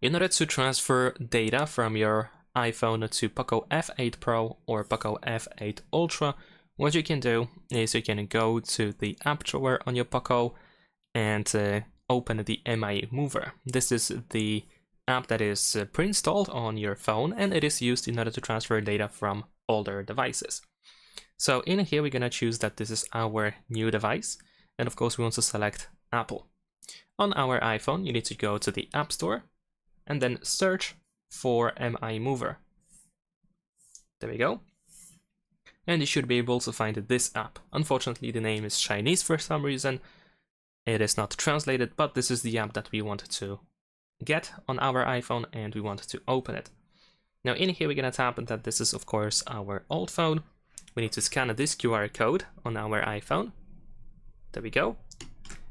In order to transfer data from your iPhone to POCO F8 Pro or POCO F8 Ultra, what you can do is you can go to the app drawer on your POCO and open the MI Mover. This is the app that is pre-installed on your phone, and it is used in order to transfer data from older devices. So in here, we're going to choose that this is our new device, and of course we want to select Apple. On our iPhone, you need to go to the App Store and then search for MI Mover. There we go. And you should be able to find this app. Unfortunately, the name is Chinese for some reason. It is not translated, but this is the app that we wanted to get on our iPhone, and we wanted to open it. Now in here, we're going to tap that this is of course our old phone. We need to scan this QR code on our iPhone. There we go.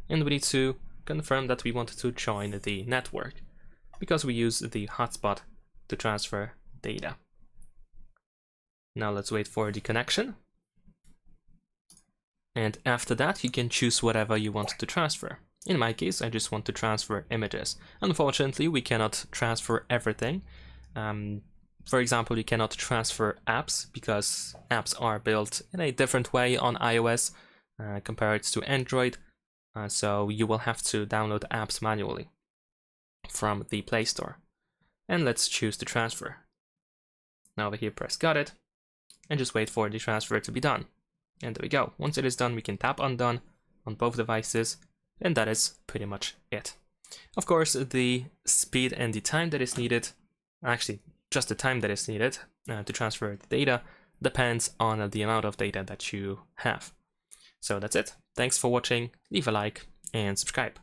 And we need to confirm that we want to join the network, because we use the hotspot to transfer data. Now let's wait for the connection. And after that, you can choose whatever you want to transfer. In my case, I just want to transfer images. Unfortunately, we cannot transfer everything. For example, you cannot transfer apps because apps are built in a different way on iOS compared to Android. So you will have to download apps manually from the Play Store. And let's choose to transfer. Now over here, press got it, and just wait for the transfer to be done. And there we go. Once it is done, we can tap on done on both devices, and that is pretty much it. Of course, the speed and the time that is needed, actually just the time that is needed to transfer the data, depends on the amount of data that you have. So that's it. Thanks for watching. Leave a like and subscribe.